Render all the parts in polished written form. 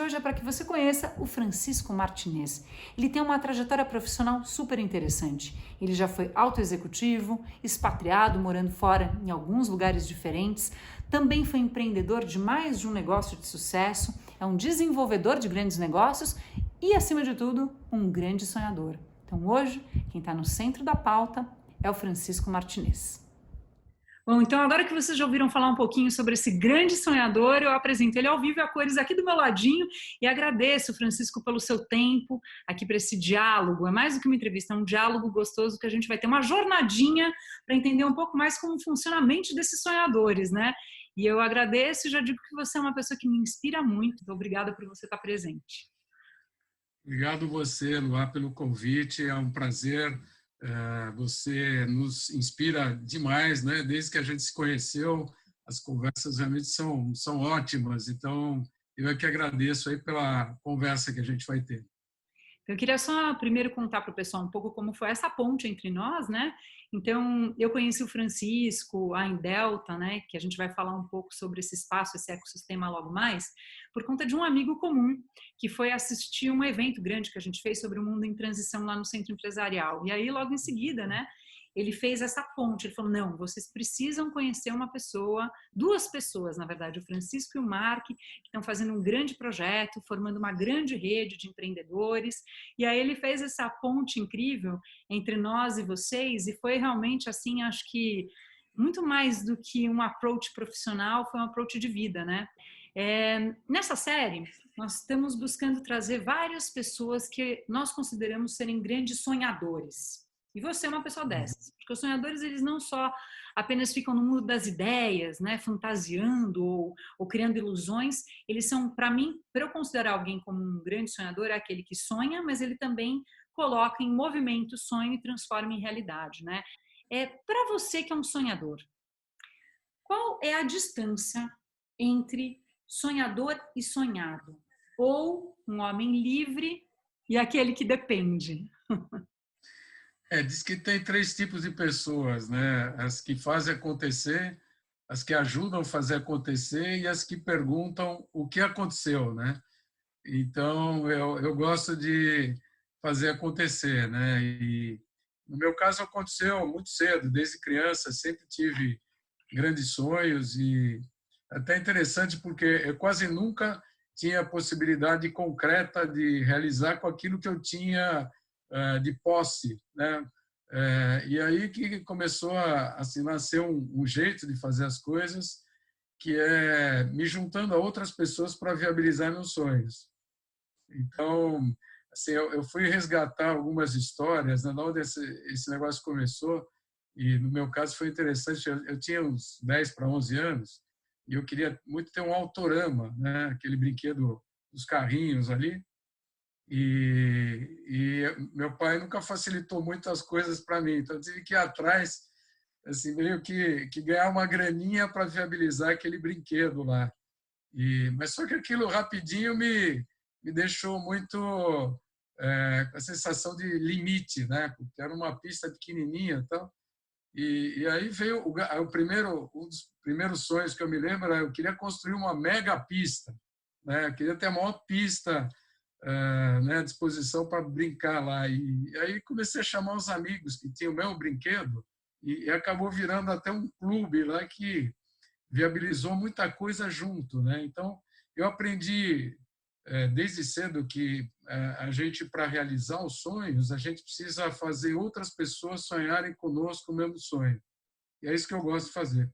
hoje é para que você conheça o Francisco Martinez. Ele tem uma trajetória profissional super interessante. Ele já foi alto executivo, expatriado, morando fora em alguns lugares diferentes, também foi empreendedor de mais de um negócio de sucesso, é um desenvolvedor de grandes negócios e, acima de tudo, um grande sonhador. Então hoje, quem está no centro da pauta é o Francisco Martinez. Bom, então agora que vocês já ouviram falar um pouquinho sobre esse grande sonhador, eu apresento ele ao vivo e a cores aqui do meu ladinho e agradeço, Francisco, pelo seu tempo aqui para esse diálogo. É mais do que uma entrevista, é um diálogo gostoso que a gente vai ter uma jornadinha para entender um pouco mais como funciona a mente desses sonhadores, né? E eu agradeço e já digo que você é uma pessoa que me inspira muito, então obrigada por você estar presente. Obrigado você, Luá, pelo convite. É um prazer. Você nos inspira demais, né? Desde que a gente se conheceu, as conversas realmente são ótimas. Então, eu é que agradeço aí pela conversa que a gente vai ter. Eu queria só primeiro contar para o pessoal um pouco como foi essa ponte entre nós, né? Então, eu conheci o Francisco, a Indelta, né? Que a gente vai falar um pouco sobre esse espaço, esse ecossistema logo mais, por conta de um amigo comum que foi assistir um evento grande que a gente fez sobre o mundo em transição lá no Centro Empresarial. E aí, logo em seguida, né? Ele fez essa ponte, ele falou, não, vocês precisam conhecer uma pessoa, duas pessoas, na verdade, o Francisco e o Mark, que estão fazendo um grande projeto, formando uma grande rede de empreendedores, e aí ele fez essa ponte incrível entre nós e vocês, e foi realmente assim, acho que muito mais do que um approach profissional, foi um approach de vida, né? Nessa série, nós estamos buscando trazer várias pessoas que nós consideramos serem grandes sonhadores. E você é uma pessoa dessas. Porque os sonhadores, eles não só apenas ficam no mundo das ideias, né, fantasiando ou criando ilusões, eles são, para mim, para eu considerar alguém como um grande sonhador, é aquele que sonha, mas ele também coloca em movimento o sonho e transforma em realidade, né? Para você que é um sonhador, qual é a distância entre sonhador e sonhado? Ou um homem livre e aquele que depende? Diz que tem três tipos de pessoas, né? As que fazem acontecer, as que ajudam a fazer acontecer e as que perguntam o que aconteceu, né? Então, eu gosto de fazer acontecer, né? E no meu caso aconteceu muito cedo, desde criança, sempre tive grandes sonhos e até interessante porque eu quase nunca tinha a possibilidade concreta de realizar com aquilo que eu tinha de posse, né? E aí que começou a assim, nascer um jeito de fazer as coisas que é me juntando a outras pessoas para viabilizar meus sonhos. Então, assim, eu fui resgatar algumas histórias, né, de onde esse negócio começou, e no meu caso foi interessante, eu tinha uns 10 para 11 anos, e eu queria muito ter um Autorama, né, aquele brinquedo dos carrinhos ali, e meu pai nunca facilitou muitas coisas para mim, então eu tive que ir atrás, assim, meio que ganhar uma graninha para viabilizar aquele brinquedo lá. Mas só que aquilo rapidinho me deixou muito com a sensação de limite, né? Porque era uma pista pequenininha e tal. E aí veio um dos primeiros sonhos que eu me lembro era eu queria construir uma mega pista, né? Eu queria ter a maior pista né, à disposição para brincar lá. E aí comecei a chamar os amigos que tinham o mesmo brinquedo e acabou virando até um clube lá que viabilizou muita coisa junto, né? Então, eu aprendi desde cedo que a gente, para realizar os sonhos, a gente precisa fazer outras pessoas sonharem conosco o mesmo sonho. E é isso que eu gosto de fazer.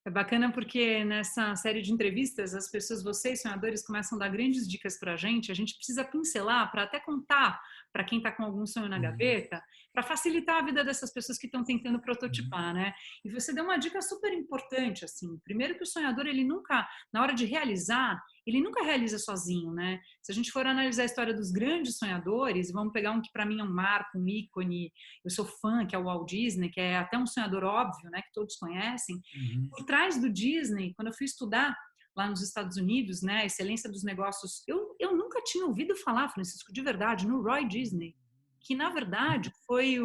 É bacana porque nessa série de entrevistas, as pessoas, vocês, sonhadores, começam a dar grandes dicas para a gente precisa pincelar para até contar para quem está com algum sonho na Uhum. gaveta, para facilitar a vida dessas pessoas que estão tentando Uhum. prototipar, né? E você deu uma dica super importante, assim. Primeiro que o sonhador, ele nunca, na hora de realizar, ele nunca realiza sozinho, né? Se a gente for analisar a história dos grandes sonhadores, vamos pegar um que para mim é um marco, um ícone, eu sou fã, que é o Walt Disney, que é até um sonhador óbvio, né, que todos conhecem. Uhum. Por trás do Disney, quando eu fui estudar lá nos Estados Unidos, né, a excelência dos negócios, eu nunca tinha ouvido falar, Francisco, de verdade, no Roy Disney, que na verdade foi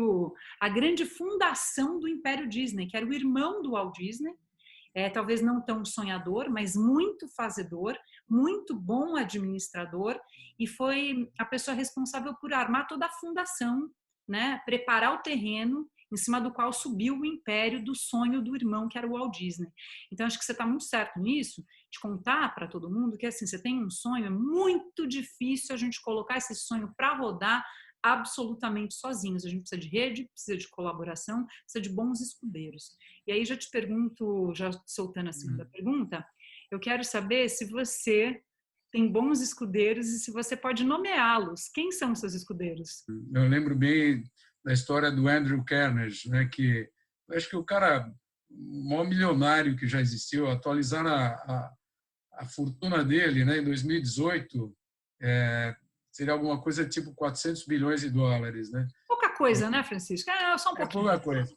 a grande fundação do Império Disney, que era o irmão do Walt Disney, talvez não tão sonhador, mas muito fazedor, muito bom administrador e foi a pessoa responsável por armar toda a fundação, né? Preparar o terreno em cima do qual subiu o império do sonho do irmão, que era o Walt Disney. Então, acho que você está muito certo nisso, de contar para todo mundo que, assim, você tem um sonho, é muito difícil a gente colocar esse sonho para rodar absolutamente sozinhos. A gente precisa de rede, precisa de colaboração, precisa de bons escudeiros. E aí já te pergunto, já soltando a segunda pergunta, eu quero saber se você tem bons escudeiros e se você pode nomeá-los. Quem são os seus escudeiros? Eu lembro bem da história do Andrew Carnegie, né, que eu acho que o cara, o maior milionário que já existiu, atualizaram a fortuna dele, né, em 2018, seria alguma coisa tipo 400 bilhões de dólares, né? Pouca coisa, né, Francisco? Só um É pouquinho. pouca coisa.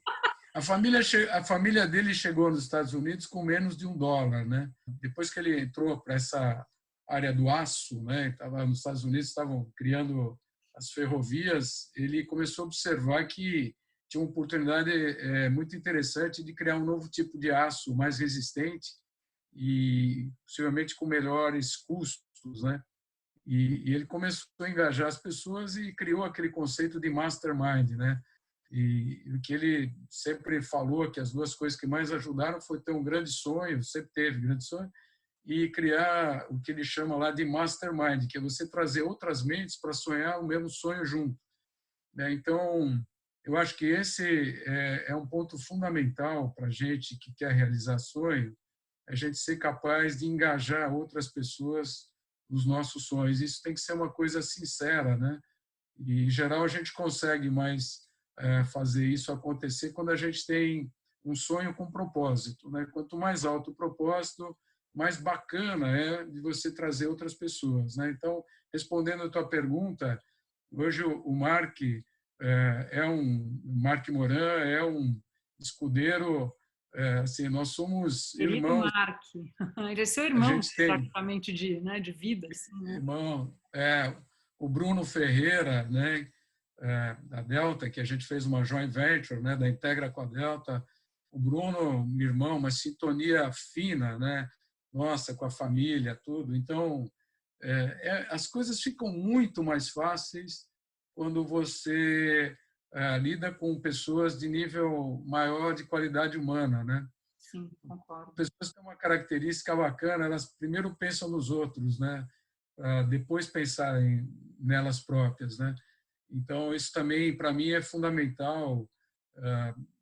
A família dele chegou nos Estados Unidos com menos de $1, né? Depois que ele entrou para essa área do aço, né? Estava nos Estados Unidos, estavam criando as ferrovias, ele começou a observar que tinha uma oportunidade muito interessante de criar um novo tipo de aço mais resistente e possivelmente com melhores custos, né? E ele começou a engajar as pessoas e criou aquele conceito de mastermind, né? E o que ele sempre falou, que as duas coisas que mais ajudaram foi ter um grande sonho, sempre teve grande sonho, e criar o que ele chama lá de mastermind, que é você trazer outras mentes para sonhar o mesmo sonho junto, né? Então, eu acho que esse é um ponto fundamental para a gente que quer realizar sonho, a gente ser capaz de engajar outras pessoas nos nossos sonhos. Isso tem que ser uma coisa sincera, né? E, em geral, a gente consegue mais fazer isso acontecer quando a gente tem um sonho com propósito, né? Quanto mais alto o propósito, mais bacana é de você trazer outras pessoas, né? Então, respondendo a tua pergunta, hoje o Mark Mark Moran é um escudeiro, assim, nós somos Querido irmãos. Mark, ele é seu A irmão, gente tem praticamente, de vida, assim, né? irmão, o Bruno Ferreira, né, da Delta, que a gente fez uma joint venture, né, da Integra com a Delta. O Bruno, meu irmão, uma sintonia fina, né, nossa, com a família, tudo. Então, as coisas ficam muito mais fáceis quando você lida com pessoas de nível maior de qualidade humana, né? Sim, concordo. Pessoas têm uma característica bacana, elas primeiro pensam nos outros, né? Depois pensarem nelas próprias, né? Então, isso também, para mim, é fundamental.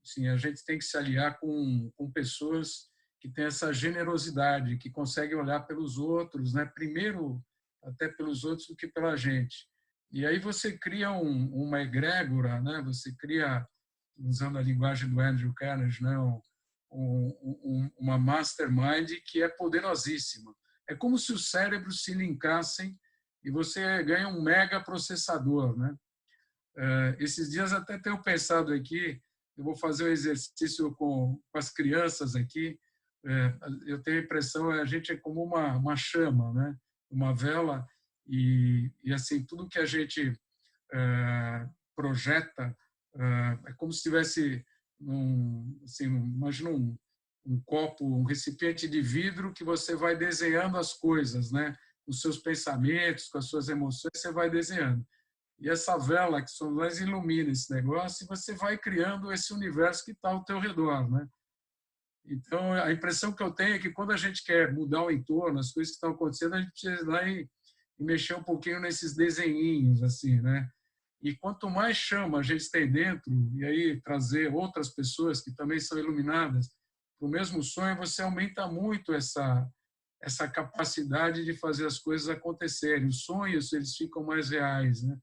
Assim, a gente tem que se aliar com pessoas que têm essa generosidade, que conseguem olhar pelos outros, né? Primeiro, até pelos outros do que pela gente. E aí você cria uma egrégora, né? Você cria, usando a linguagem do Andrew Carnegie, né? Uma mastermind que é poderosíssima. É como se os cérebros se linkassem e você ganha um mega processador, né? Esses dias até tenho pensado aqui, eu vou fazer um exercício com as crianças aqui. Eu tenho a impressão a gente é como uma chama, né? Uma vela e assim tudo que a gente projeta é como se tivesse assim, imagina um copo, um recipiente de vidro que você vai desenhando as coisas, né? Os seus pensamentos, com as suas emoções, você vai desenhando. E essa vela que são nós ilumina esse negócio e você vai criando esse universo que está ao teu redor, né? Então, a impressão que eu tenho é que quando a gente quer mudar o entorno, as coisas que estão acontecendo, a gente precisa ir lá e mexer um pouquinho nesses desenhinhos, assim, né? E quanto mais chama a gente tem dentro, e aí trazer outras pessoas que também são iluminadas para o mesmo sonho, você aumenta muito essa capacidade de fazer as coisas acontecerem. Os sonhos, eles ficam mais reais, né?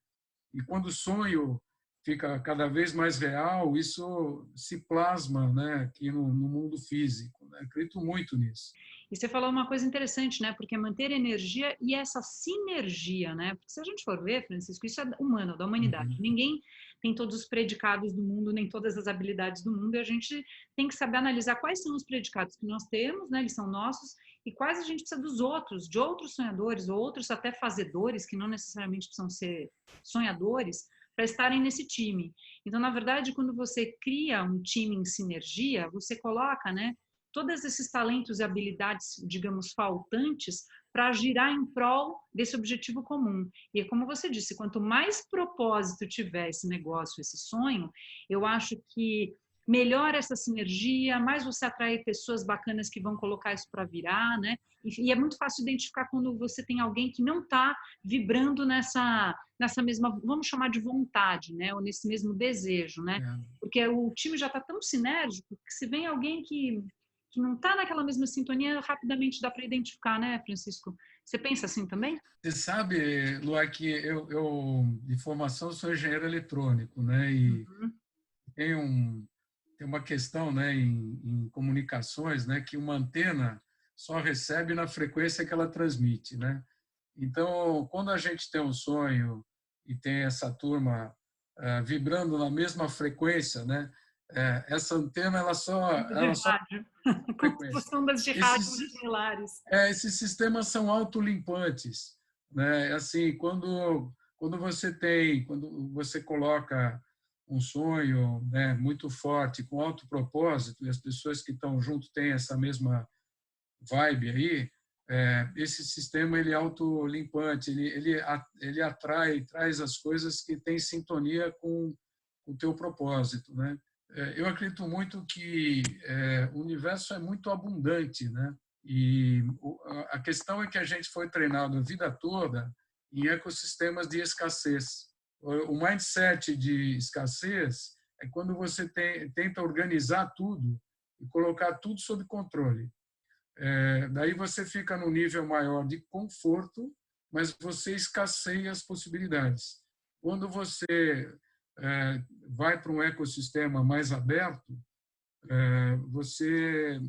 E quando o sonho fica cada vez mais real, isso se plasma, né, aqui no mundo físico, né? Acredito muito nisso. E você falou uma coisa interessante, né? Porque manter energia e essa sinergia, né? Porque se a gente for ver, Francisco, isso é humano, da humanidade. Uhum. Ninguém tem todos os predicados do mundo, nem todas as habilidades do mundo, e a gente tem que saber analisar quais são os predicados que nós temos, né? Eles são nossos, e quais a gente precisa dos outros, de outros sonhadores, ou outros até fazedores, que não necessariamente precisam ser sonhadores, para estarem nesse time. Então, na verdade, quando você cria um time em sinergia, você coloca, né? todos esses talentos e habilidades, digamos, faltantes, para girar em prol desse objetivo comum. E é como você disse, quanto mais propósito tiver esse negócio, esse sonho, eu acho que melhor essa sinergia, mais você atrai pessoas bacanas que vão colocar isso para virar, né? E é muito fácil identificar quando você tem alguém que não está vibrando nessa mesma, vamos chamar de vontade, né? Ou nesse mesmo desejo, né? É. Porque o time já está tão sinérgico que se vem alguém que não está naquela mesma sintonia, rapidamente dá para identificar, né, Francisco? Você pensa assim também? Você sabe, Luá, que de formação, sou engenheiro eletrônico, né? E Uhum. tem, tem uma questão, né, em comunicações, né, que uma antena só recebe na frequência que ela transmite, né? Então, quando a gente tem um sonho e tem essa turma vibrando na mesma frequência, né? Essa antena De ela só rádio, como se frequência. fossem ondas de rádio Esses muito similares. esses sistemas são autolimpantes, né? Assim, quando você coloca um sonho, né, muito forte, com alto propósito, e as pessoas que estão junto têm essa mesma vibe aí, esse sistema ele é autolimpante, ele atrai, traz as coisas que têm sintonia com o teu propósito, né? Eu acredito muito que o universo é muito abundante, né? E a questão é que a gente foi treinado a vida toda em ecossistemas de escassez. O mindset de escassez é quando você tenta organizar tudo e colocar tudo sob controle. Daí você fica no nível maior de conforto, mas você escasseia as possibilidades. Quando você vai para um ecossistema mais aberto, você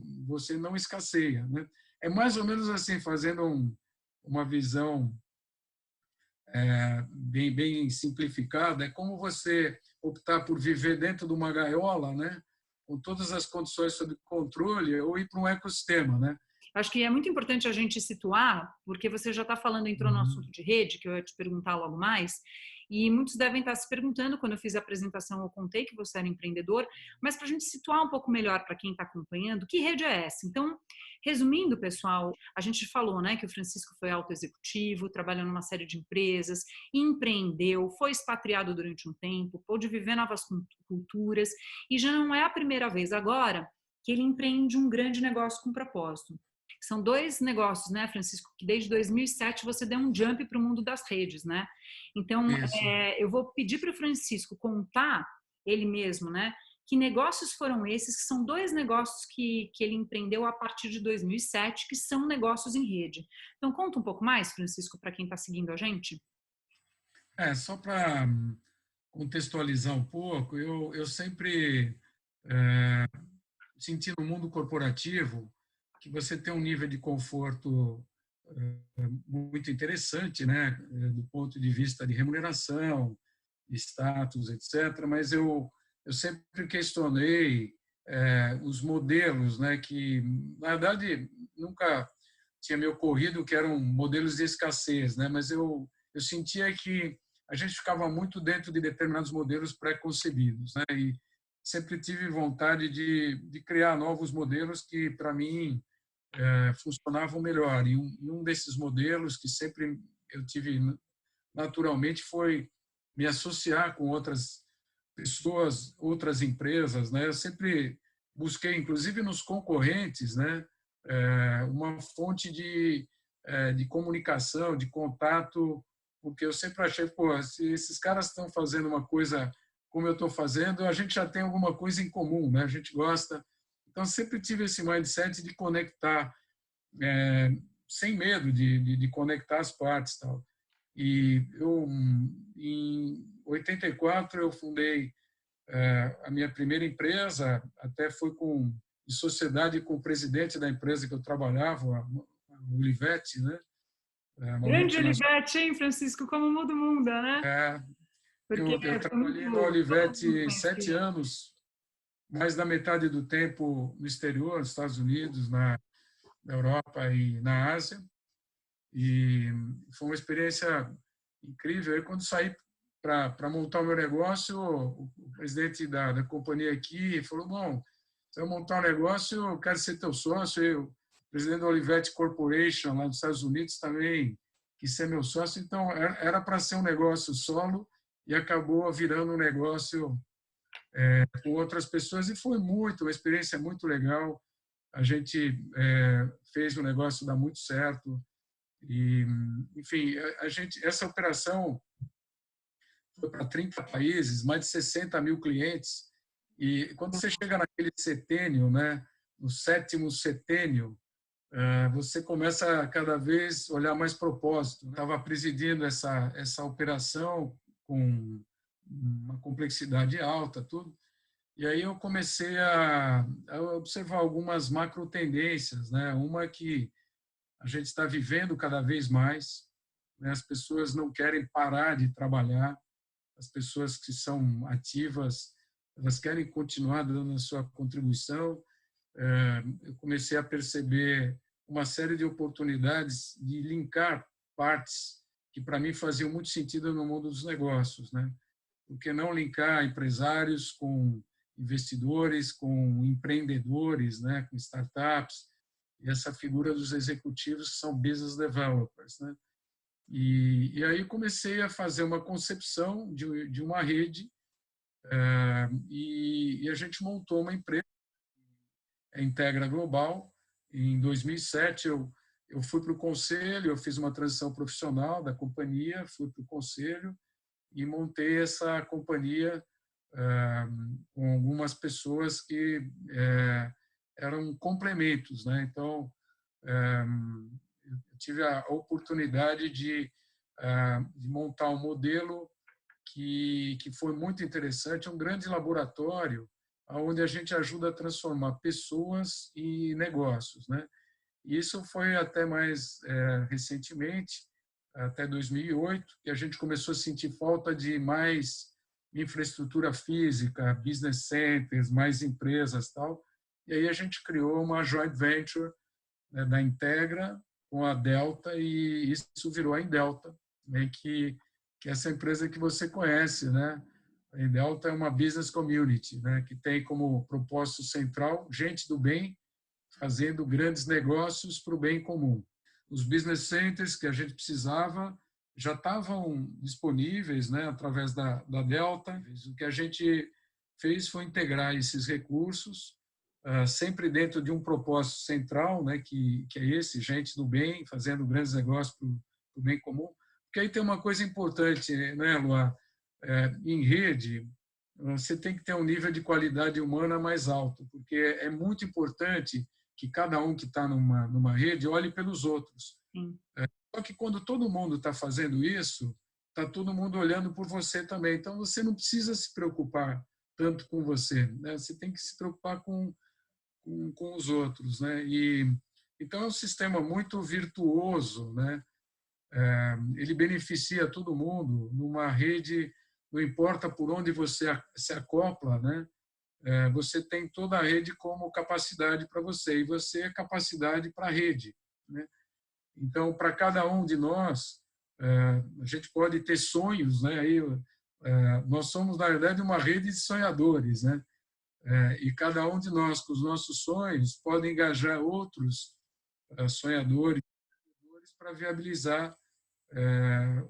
não escasseia, né? É mais ou menos assim, fazendo uma visão bem simplificada, é como você optar por viver dentro de uma gaiola, né? Com todas as condições sob controle, ou ir para um ecossistema, né? Acho que é muito importante a gente situar, porque você já está falando, entrou no Uhum. assunto de rede, que eu ia te perguntar logo mais, e muitos devem estar se perguntando, quando eu fiz a apresentação, eu contei que você era empreendedor, mas para a gente situar um pouco melhor para quem está acompanhando, que rede é essa? Então, resumindo, pessoal, a gente falou, né, que o Francisco foi autoexecutivo, trabalhou numa série de empresas, empreendeu, foi expatriado durante um tempo, pôde viver novas culturas, e já não é a primeira vez agora que ele empreende um grande negócio com propósito. São dois negócios, né, Francisco, que desde 2007 você deu um jump para o mundo das redes, né? Então, Isso. eu vou pedir para o Francisco contar, ele mesmo, né, que negócios foram esses, que são dois negócios que ele empreendeu a partir de 2007, que são negócios em rede. Então, conta um pouco mais, Francisco, para quem está seguindo a gente. Só para contextualizar um pouco, eu sempre é, senti no mundo corporativo que você tem um nível de conforto muito interessante, né, do ponto de vista de remuneração, de status, etc. Mas eu sempre questionei os modelos, né, que na verdade nunca tinha me ocorrido que eram modelos de escassez, né, mas eu sentia que a gente ficava muito dentro de determinados modelos pré-concebidos, né, e sempre tive vontade de criar novos modelos que para mim funcionavam melhor. E um desses modelos que sempre eu tive naturalmente foi me associar com outras pessoas, outras empresas, né? Eu sempre busquei, inclusive nos concorrentes, né, uma fonte de comunicação, de contato, porque eu sempre achei, pô, se esses caras estão fazendo uma coisa como eu estou fazendo, a gente já tem alguma coisa em comum, né? A gente gosta. Então, sempre tive esse mindset de conectar, sem medo de conectar as partes, tal. E em 84 eu fundei a minha primeira empresa, até foi em sociedade com o presidente da empresa que eu trabalhava, a Olivetti, né? Uma Grande multinacional. Olivete, hein, Francisco? Como o mundo muda, né? Porque Eu foi trabalhei na muito. Todo mundo Olivetti conhece 7 ele. anos, mais da metade do tempo no exterior, nos Estados Unidos, na Europa e na Ásia. E foi uma experiência incrível. Aí, quando saí para montar o meu negócio, o presidente da companhia aqui falou: bom, se eu montar um negócio, eu quero ser teu sócio. Eu, o presidente da Olivetti Corporation, lá nos Estados Unidos, também quis ser meu sócio. Então, era para ser um negócio solo e acabou virando um negócio com outras pessoas. E foi uma experiência muito legal. A gente fez o negócio dar muito certo. E, enfim, essa operação foi para 30 países, mais de 60 mil clientes. E quando você chega naquele setênio, né, no sétimo setênio, você começa a cada vez olhar mais propósito. Estava presidindo essa operação com uma complexidade alta, tudo. E aí eu comecei a observar algumas macro tendências, né? Uma que a gente está vivendo cada vez mais, né? As pessoas não querem parar de trabalhar, as pessoas que são ativas, elas querem continuar dando a sua contribuição. Eu comecei a perceber uma série de oportunidades de linkar partes que para mim faziam muito sentido no mundo dos negócios, né? Por que não linkar empresários com investidores, com empreendedores, né, com startups, e essa figura dos executivos que são business developers, né? E aí comecei a fazer uma concepção de uma rede e a gente montou uma empresa, a Integra Global. Em 2007 eu fui para o conselho, eu fiz uma transição profissional da companhia, fui para o conselho e montei essa companhia com algumas pessoas que eram complementos, né? Então, eu tive a oportunidade de montar um modelo que foi muito interessante, um grande laboratório onde a gente ajuda a transformar pessoas e negócios, né? Isso foi até mais recentemente, até 2008, que a gente começou a sentir falta de mais infraestrutura física, business centers, mais empresas, tal. E aí a gente criou uma joint venture, né, da Integra com a Delta, e isso virou a Indelta, né, que é essa empresa que você conhece, né? A Indelta é uma business community, né, que tem como propósito central gente do bem fazendo grandes negócios para o bem comum. Os business centers que a gente precisava já estavam disponíveis, né, através da Delta. O que a gente fez foi integrar esses recursos, sempre dentro de um propósito central, né, que é esse, gente do bem, fazendo grandes negócios para o bem comum. Porque aí tem uma coisa importante, né, Luá? Em rede, você tem que ter um nível de qualidade humana mais alto, porque é muito importante que cada um que está numa rede olhe pelos outros. Sim. Só que quando todo mundo está fazendo isso, está todo mundo olhando por você também. Então, você não precisa se preocupar tanto com você, né? Você tem que se preocupar com os outros, né? Então, é um sistema muito virtuoso, né? Ele beneficia todo mundo numa rede, não importa por onde você se acopla, né? Você tem toda a rede como capacidade para você, e você é capacidade para a rede, né? Então, para cada um de nós, a gente pode ter sonhos, né? Aí, nós somos, na verdade, uma rede de sonhadores, né? E cada um de nós, com os nossos sonhos, pode engajar outros sonhadores para viabilizar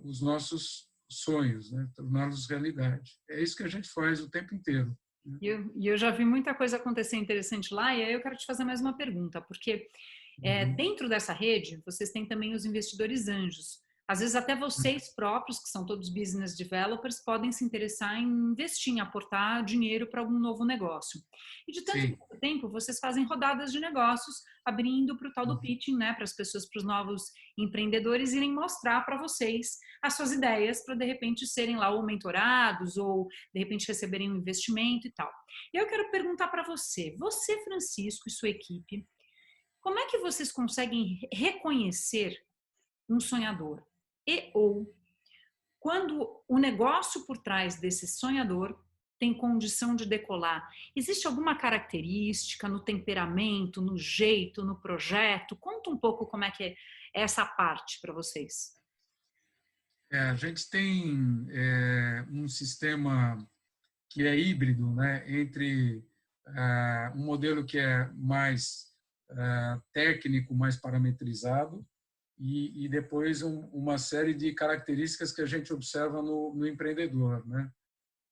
os nossos sonhos, né? Torná-los realidade. É isso que a gente faz o tempo inteiro. E eu já vi muita coisa acontecer interessante lá, e aí eu quero te fazer mais uma pergunta, porque dentro dessa rede, vocês têm também os investidores anjos. Às vezes até vocês próprios, que são todos business developers, podem se interessar em investir, em aportar dinheiro para algum novo negócio. E de tanto em Sim. tanto tempo, vocês fazem rodadas de negócios, abrindo para o tal do pitching, né, para as pessoas, para os novos empreendedores irem mostrar para vocês as suas ideias, para de repente serem lá ou mentorados, ou de repente receberem um investimento e tal. E eu quero perguntar para você, Francisco e sua equipe, como é que vocês conseguem reconhecer um sonhador? E ou quando o negócio por trás desse sonhador tem condição de decolar? Existe alguma característica no temperamento, no jeito, no projeto? Conta um pouco como é que é essa parte para vocês. A gente tem um sistema que é híbrido, né, entre um modelo que é mais técnico, mais parametrizado, e depois uma série de características que a gente observa no empreendedor, né?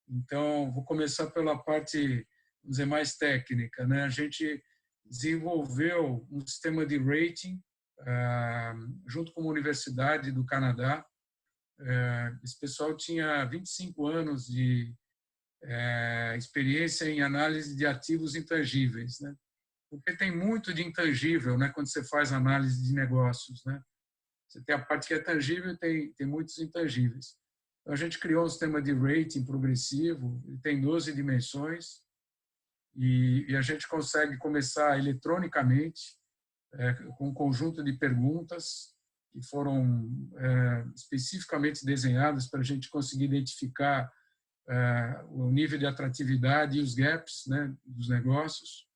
Então, vou começar pela parte, vamos dizer, mais técnica, né? A gente desenvolveu um sistema de rating junto com uma universidade do Canadá. Esse pessoal tinha 25 anos de experiência em análise de ativos intangíveis, né? Porque tem muito de intangível, né? Quando você faz análise de negócios, né? Você tem a parte que é tangível e tem muitos intangíveis. Então, a gente criou um sistema de rating progressivo, ele tem 12 dimensões, e a gente consegue começar eletronicamente, com um conjunto de perguntas que foram especificamente desenhadas para a gente conseguir identificar o nível de atratividade e os gaps, né, dos negócios.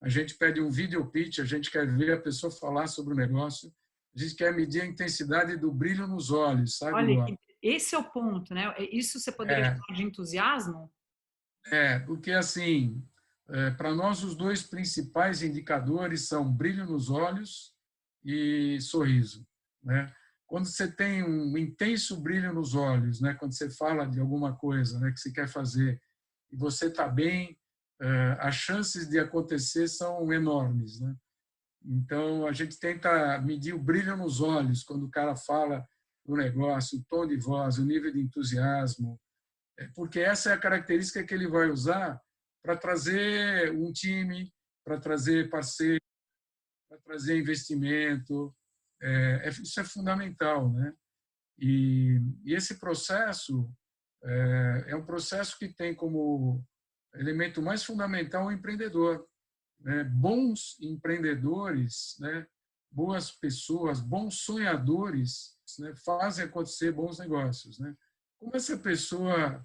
A gente pede um video pitch, a gente quer ver a pessoa falar sobre o negócio. A gente quer medir a intensidade do brilho nos olhos, sabe, Olha, Luan? esse é o ponto, né? Isso você poderia É, chamar de entusiasmo? porque assim, para nós os dois principais indicadores são brilho nos olhos e sorriso, né? Quando você tem um intenso brilho nos olhos, né? Quando você fala de alguma coisa, né, que você quer fazer e você está bem, as chances de acontecer são enormes, né? Então, a gente tenta medir o brilho nos olhos quando o cara fala do negócio, o tom de voz, o nível de entusiasmo, porque essa é a característica que ele vai usar para trazer um time, para trazer parceiro, para trazer investimento. Isso é fundamental, né? E esse processo é um processo que tem como elemento mais fundamental o empreendedor, né? Bons empreendedores, né? Boas pessoas, bons sonhadores, né? Fazem acontecer bons negócios, né? Como essa pessoa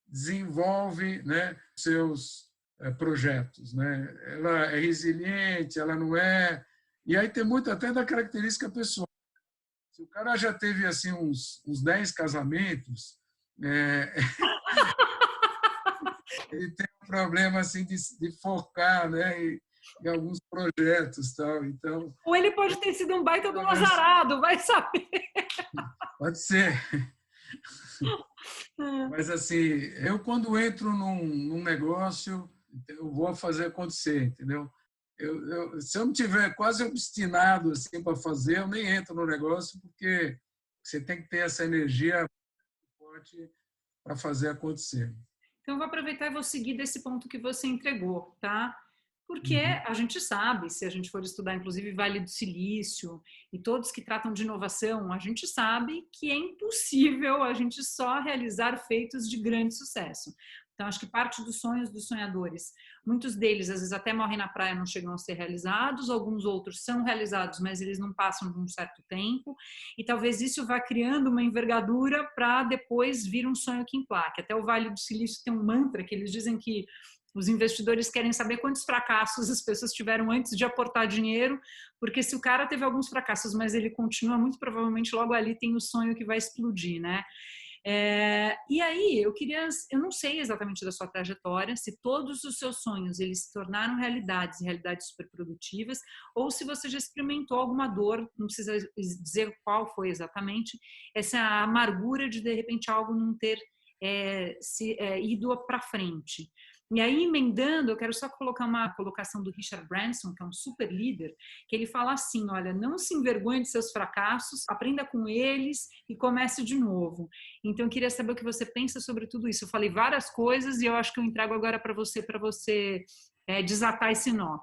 desenvolve, né, seus projetos, né? Ela é resiliente, ela não é. E aí tem muito até da característica pessoal. Se o cara já teve assim uns 10 casamentos, é, ele tem um problema assim de focar, né, em alguns projetos, tal. Então, Ou ele pode ter sido um baita de um mas azarado, vai saber. pode ser. Mas assim, eu quando entro num negócio, eu vou fazer acontecer, entendeu? Se eu não tiver quase obstinado assim para fazer, eu nem entro no negócio, porque você tem que ter essa energia forte para fazer acontecer. Então, eu vou aproveitar e vou seguir desse ponto que você entregou, tá? Porque Uhum. a gente sabe, se a gente for estudar, inclusive, Vale do Silício e todos que tratam de inovação, a gente sabe que é impossível a gente só realizar feitos de grande sucesso. Então, acho que parte dos sonhos dos sonhadores, muitos deles, às vezes, até morrem na praia, não chegam a ser realizados, alguns outros são realizados, mas eles não passam de um certo tempo, e talvez isso vá criando uma envergadura para depois vir um sonho que emplaque. Até o Vale do Silício tem um mantra que eles dizem que os investidores querem saber quantos fracassos as pessoas tiveram antes de aportar dinheiro, porque se o cara teve alguns fracassos, mas ele continua, muito provavelmente logo ali tem o sonho que vai explodir, né? E aí, eu não sei exatamente da sua trajetória, se todos os seus sonhos eles se tornaram realidades, realidades super produtivas, ou se você já experimentou alguma dor, não precisa dizer qual foi exatamente, essa amargura de repente algo não ter ido para frente. E aí, emendando, eu quero só colocar uma colocação do Richard Branson, que é um super líder, que ele fala assim, olha, não se envergonhe de seus fracassos, aprenda com eles e comece de novo. Então, eu queria saber o que você pensa sobre tudo isso. Eu falei várias coisas e eu acho que eu entrego agora para você desatar esse nó.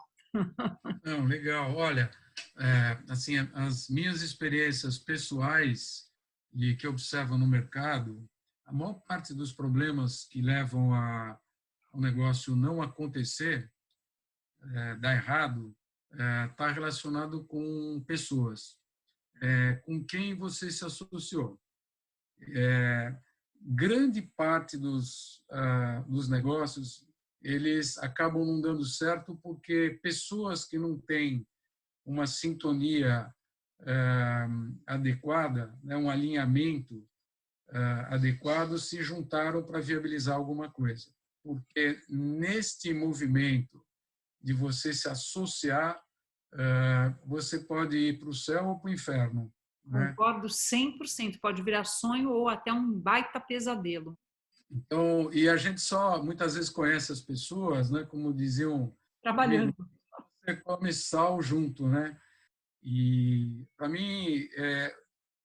Não, legal. Olha, assim, as minhas experiências pessoais e que eu observo no mercado, a maior parte dos problemas que levam ao negócio não acontecer, dar errado, está relacionado com pessoas, com quem você se associou. Grande parte dos negócios eles acabam não dando certo porque pessoas que não têm uma sintonia adequada, né, um alinhamento adequado, se juntaram para viabilizar alguma coisa. porque neste movimento de você se associar, você pode ir para o céu ou para o inferno, né? Concordo 100%. Pode virar sonho ou até um baita pesadelo. Então, e a gente só muitas vezes conhece as pessoas, né? Como diziam, Trabalhando. você come sal junto, né? E para mim,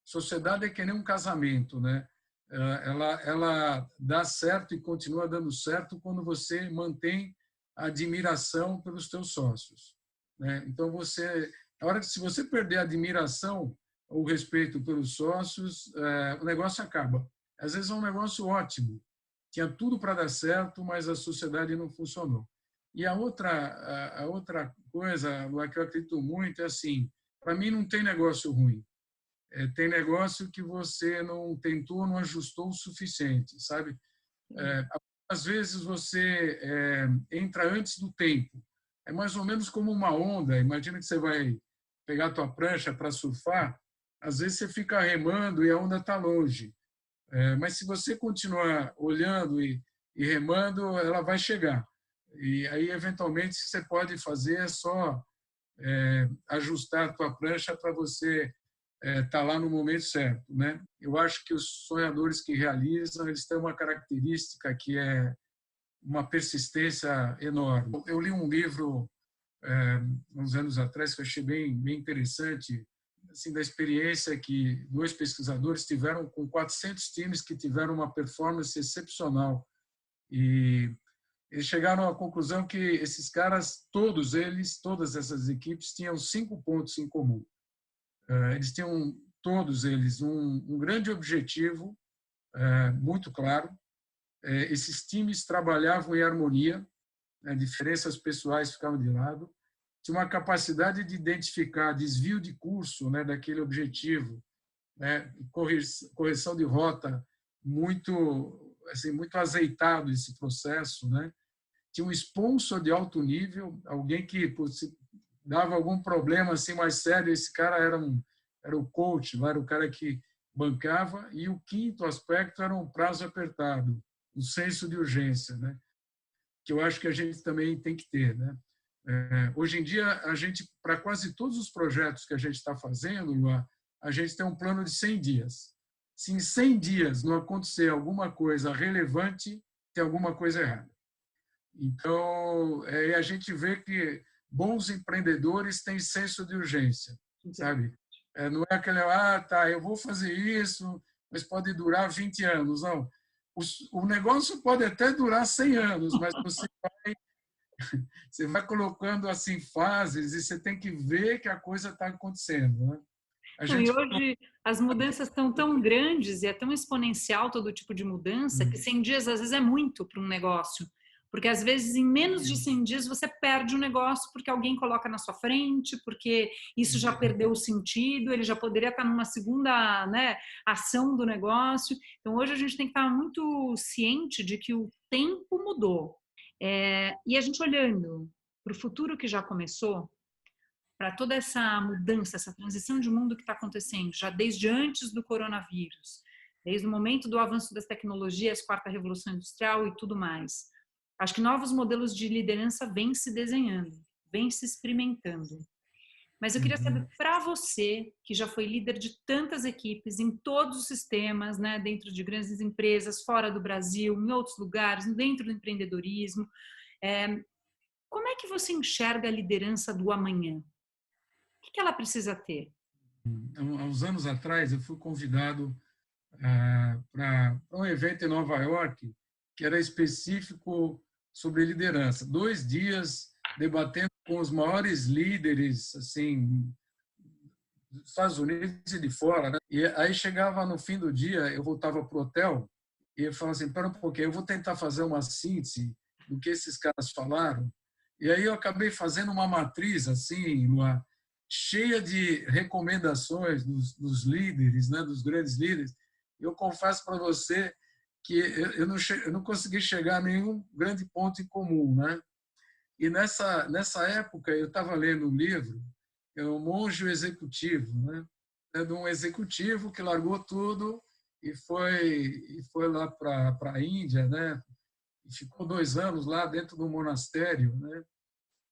sociedade é que nem um casamento, né? Ela dá certo e continua dando certo quando você mantém a admiração pelos teus sócios, né? Então na hora que se você perder a admiração ou respeito pelos sócios, o negócio acaba. Às vezes é um negócio ótimo, tinha tudo para dar certo, mas a sociedade não funcionou. E a outra coisa, Lua, que eu acredito muito é assim, para mim não tem negócio ruim. Tem negócio que você não tentou, não ajustou o suficiente, sabe? Às vezes você entra antes do tempo. É mais ou menos como uma onda. Imagina que você vai pegar a tua prancha para surfar, às vezes você fica remando e a onda está longe. Mas se você continuar olhando e remando, ela vai chegar. E aí, eventualmente, o que você pode fazer é só ajustar a tua prancha para você estar lá no momento certo, né? Eu acho que os sonhadores que realizam, eles têm uma característica que é uma persistência enorme. Eu li um livro uns anos atrás que eu achei bem interessante, assim, da experiência que 2 pesquisadores tiveram com 400 times que tiveram uma performance excepcional. E eles chegaram à conclusão que esses caras, todas essas equipes, tinham 5 pontos em comum. Eles tinham, todos eles, um grande objetivo muito claro. Esses times trabalhavam em harmonia, né, diferenças pessoais ficavam de lado. Tinha uma capacidade de identificar desvio de curso, né, daquele objetivo, né, correção de rota muito azeitado esse processo, né? Tinha um sponsor de alto nível, alguém que se dava algum problema assim mais sério, esse cara era o coach, era o cara que bancava. E o quinto aspecto era um prazo apertado, um senso de urgência, né? Que eu acho que a gente também tem que ter, né? Hoje em dia, a gente, para quase todos os projetos que a gente está fazendo, a gente tem um plano de 100 dias. Se em 100 dias não acontecer alguma coisa relevante, tem alguma coisa errada. Então, a gente vê que bons empreendedores têm senso de urgência, sabe? Não é aquele, tá, eu vou fazer isso, mas pode durar 20 anos. Não. O negócio pode até durar 100 anos, mas você vai colocando assim fases e você tem que ver que a coisa está acontecendo, né? Não, e hoje as mudanças estão tão grandes e é tão exponencial todo tipo de mudança que 100 dias às vezes é muito para um negócio. Porque às vezes em menos de 100 dias você perde o negócio porque alguém coloca na sua frente, porque isso já perdeu o sentido, ele já poderia estar numa segunda, né, ação do negócio. Então hoje a gente tem que estar muito ciente de que o tempo mudou. E a gente olhando para o futuro que já começou, para toda essa mudança, essa transição de mundo que está acontecendo, já desde antes do coronavírus, desde o momento do avanço das tecnologias, quarta revolução industrial e tudo mais. Acho que novos modelos de liderança vêm se desenhando, vêm se experimentando. Mas eu queria saber, para você, que já foi líder de tantas equipes em todos os sistemas, né, dentro de grandes empresas, fora do Brasil, em outros lugares, dentro do empreendedorismo, como é que você enxerga a liderança do amanhã? O que ela precisa ter? Há uns anos atrás, eu fui convidado para um evento em Nova York que era específico sobre liderança. 2 dias debatendo com os maiores líderes, assim, dos Estados Unidos e de fora, né? E aí chegava no fim do dia, eu voltava para o hotel e eu falava assim, espera um pouquinho, eu vou tentar fazer uma síntese do que esses caras falaram. E aí eu acabei fazendo uma matriz, assim, cheia de recomendações dos líderes, né, dos grandes líderes. Eu confesso para você que eu não consegui chegar a nenhum grande ponto em comum, né? E nessa época eu estava lendo um livro, O Monge Executivo, né? É de um executivo que largou tudo e foi lá para a Índia, né? ficou 2 anos lá dentro do monastério, né?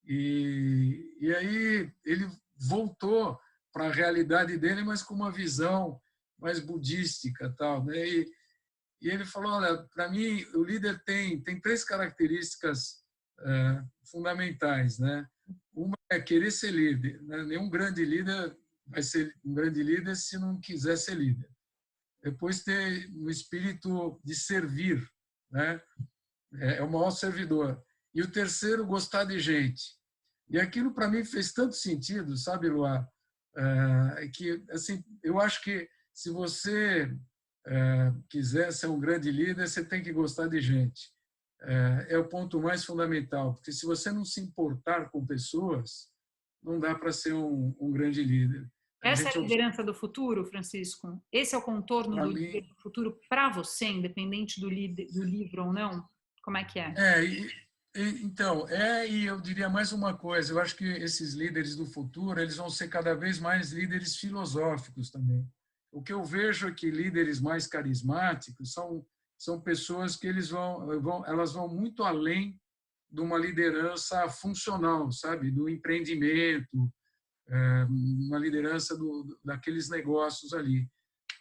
E aí ele voltou para a realidade dele, mas com uma visão mais budística, tal, né? E ele falou, olha, para mim o líder tem 3 características fundamentais, né? Uma é querer ser líder, né? Nenhum grande líder vai ser um grande líder se não quiser ser líder. Depois ter um espírito de servir, né? É o maior servidor. E o terceiro, gostar de gente. E aquilo para mim fez tanto sentido, sabe, Luar? Que assim, eu acho que se você quiser ser um grande líder, você tem que gostar de gente. É o ponto mais fundamental, porque se você não se importar com pessoas, não dá para ser um grande líder. A Essa é gente, a liderança do futuro, Francisco? Esse é o contorno para do mim, líder do futuro para você, independente do livro ou não? Como é que é? então, e eu diria mais uma coisa, eu acho que esses líderes do futuro, eles vão ser cada vez mais líderes filosóficos também. O que eu vejo é que líderes mais carismáticos são pessoas que elas vão muito além de uma liderança funcional, sabe? Do empreendimento, uma liderança daqueles negócios ali.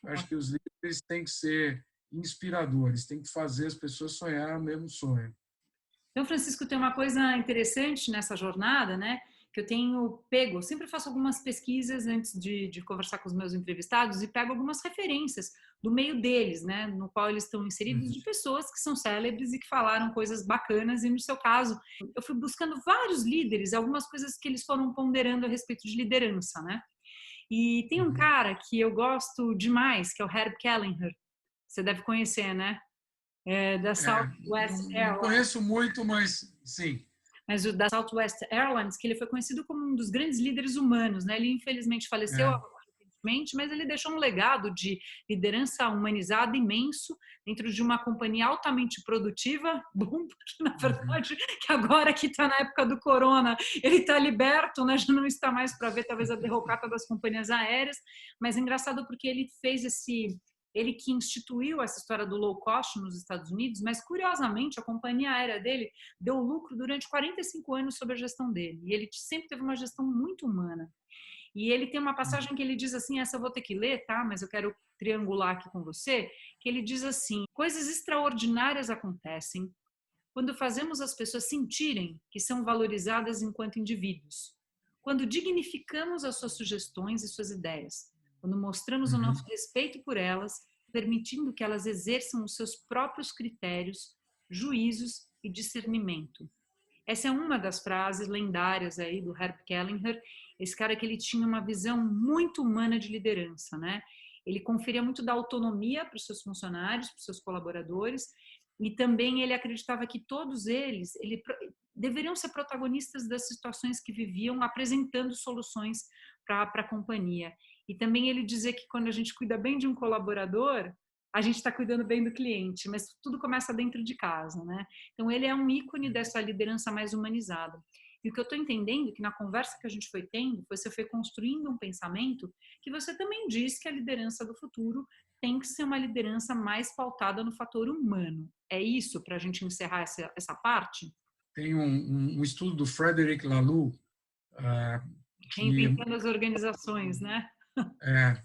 Eu acho que os líderes têm que ser inspiradores, têm que fazer as pessoas sonhar o mesmo sonho. Então, Francisco, tem uma coisa interessante nessa jornada, né? Que eu tenho pego, eu sempre faço algumas pesquisas antes de conversar com os meus entrevistados e pego algumas referências do meio deles, né? No qual eles estão inseridos, de pessoas que são célebres e que falaram coisas bacanas. E no seu caso, eu fui buscando vários líderes, algumas coisas que eles foram ponderando a respeito de liderança, né? E tem um cara que eu gosto demais, que é o Herb Kelleher. Você deve conhecer, né? Da Southwest Não Airlines. conheço muito, mas sim. Mas o da Southwest Airlines, que ele foi conhecido como um dos grandes líderes humanos, né? Ele infelizmente faleceu É, recentemente, mas ele deixou um legado de liderança humanizada imenso dentro de uma companhia altamente produtiva, bom, porque na verdade que agora que está na época do corona, ele está liberto, né? Já não está mais para ver talvez a derrocata das companhias aéreas, mas é engraçado porque ele fez ele que instituiu essa história do low cost nos Estados Unidos, mas curiosamente a companhia aérea dele deu lucro durante 45 anos sob a gestão dele. E ele sempre teve uma gestão muito humana. E ele tem uma passagem que ele diz assim, essa eu vou ter que ler, tá? Mas eu quero triangular aqui com você, que ele diz assim: coisas extraordinárias acontecem quando fazemos as pessoas sentirem que são valorizadas enquanto indivíduos, quando dignificamos as suas sugestões e suas ideias, quando mostramos o nosso respeito por elas, permitindo que elas exerçam os seus próprios critérios, juízos e discernimento. Essa é uma das frases lendárias aí do Herb Kelleher, esse cara que ele tinha uma visão muito humana de liderança, né? Ele conferia muito da autonomia para os seus funcionários, para os seus colaboradores, e também ele acreditava que todos eles deveriam ser protagonistas das situações que viviam, apresentando soluções para a companhia. E também ele dizia que quando a gente cuida bem de um colaborador, a gente está cuidando bem do cliente, mas tudo começa dentro de casa, né? Então ele é um ícone dessa liderança mais humanizada. E o que eu estou entendendo, que na conversa que a gente foi tendo, você foi construindo um pensamento que você também diz que a liderança do futuro tem que ser uma liderança mais pautada no fator humano. É isso para a gente encerrar essa parte? Tem um estudo do Frederic Laloux, que Reinventando as organizações, né? é